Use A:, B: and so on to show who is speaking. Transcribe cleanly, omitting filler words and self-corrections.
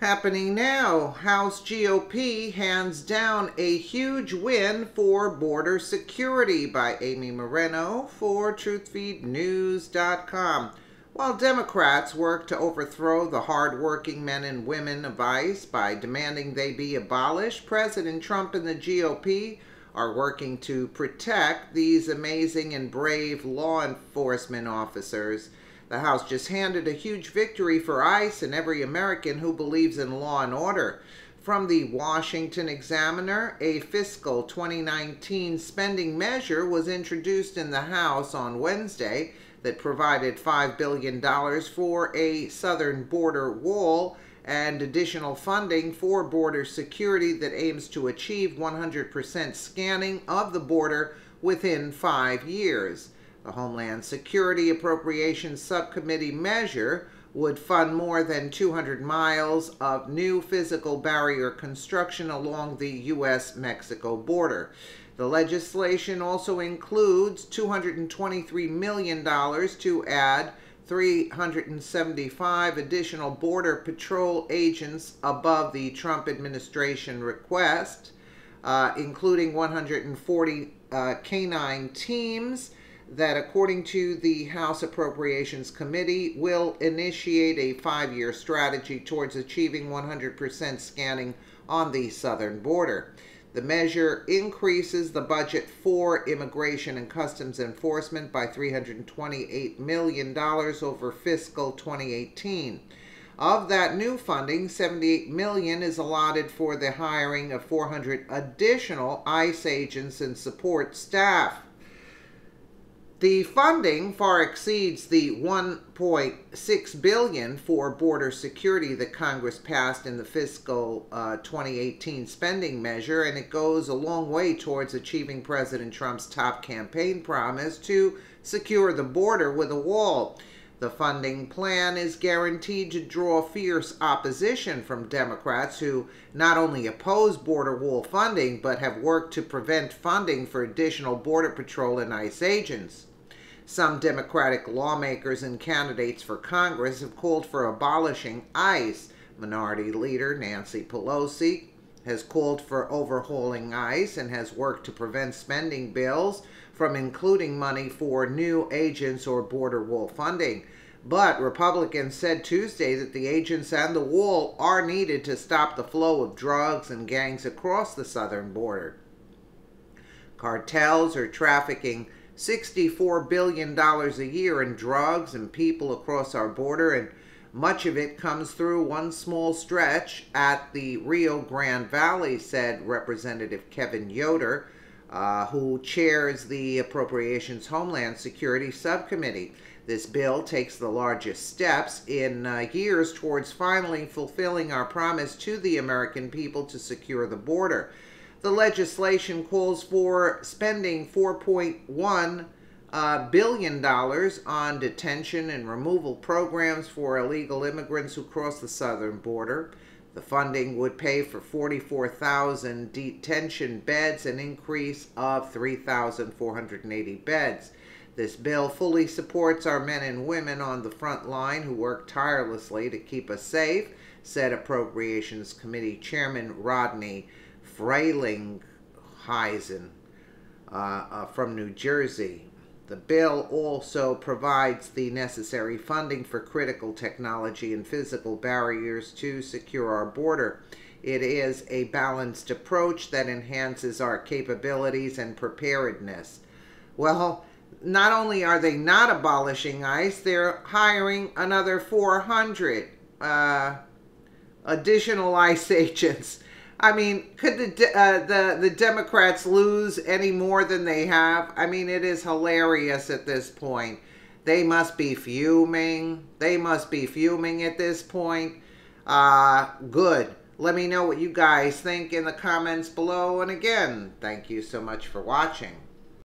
A: Happening now, House GOP hands down a huge win for border security by Amy Moreno for TruthFeedNews.com. While Democrats work to overthrow the hardworking men and women of ICE by demanding they be abolished, President Trump and the GOP are working to protect these amazing and brave law enforcement officers. The House just handed a huge victory for ICE and every American who believes in law and order. From the Washington Examiner, a fiscal 2019 spending measure was introduced in the House on Wednesday that provided $5 billion for a southern border wall and additional funding for border security that aims to achieve 100% scanning of the border within 5 years. The Homeland Security Appropriations Subcommittee measure would fund more than 200 miles of new physical barrier construction along the U.S.-Mexico border. The legislation also includes $223 million to add 375 additional Border Patrol agents above the Trump administration request, including 140 canine teams that, according to the House Appropriations Committee, will initiate a 5-year strategy towards achieving 100% scanning on the southern border. The measure increases the budget for Immigration and Customs Enforcement by $328 million over fiscal 2018. Of that new funding, $78 million is allotted for the hiring of 400 additional ICE agents and support staff. The funding far exceeds the $1.6 billion for border security that Congress passed in the fiscal 2018 spending measure, and it goes a long way towards achieving President Trump's top campaign promise to secure the border with a wall. The funding plan is guaranteed to draw fierce opposition from Democrats who not only oppose border wall funding, but have worked to prevent funding for additional Border Patrol and ICE agents. Some Democratic lawmakers and candidates for Congress have called for abolishing ICE. Minority Leader Nancy Pelosi has called for overhauling ICE and has worked to prevent spending bills from including money for new agents or border wall funding. But Republicans said Tuesday that the agents and the wall are needed to stop the flow of drugs and gangs across the southern border. Cartels are trafficking $64 billion a year in drugs and people across our border, and much of it comes through one small stretch at the Rio Grande Valley, said Representative Kevin Yoder, who chairs the Appropriations Homeland Security Subcommittee. This bill takes the largest steps in years towards finally fulfilling our promise to the American people to secure the border. The legislation calls for spending $4.1 billion on detention and removal programs for illegal immigrants who cross the southern border. The funding would pay for 44,000 detention beds, an increase of 3,480 beds. This bill fully supports our men and women on the front line who work tirelessly to keep us safe, said Appropriations Committee Chairman Rodney Frelinghuysen from New Jersey. The bill also provides the necessary funding for critical technology and physical barriers to secure our border. It is a balanced approach that enhances our capabilities and preparedness. Well, not only are they not abolishing ICE, they're hiring another 400 additional ICE agents. I mean, could the Democrats lose any more than they have? I mean, it is hilarious at this point. They must be fuming. They must be fuming at this point. Good. Let me know what you guys think in the comments below. And again, thank you so much for watching.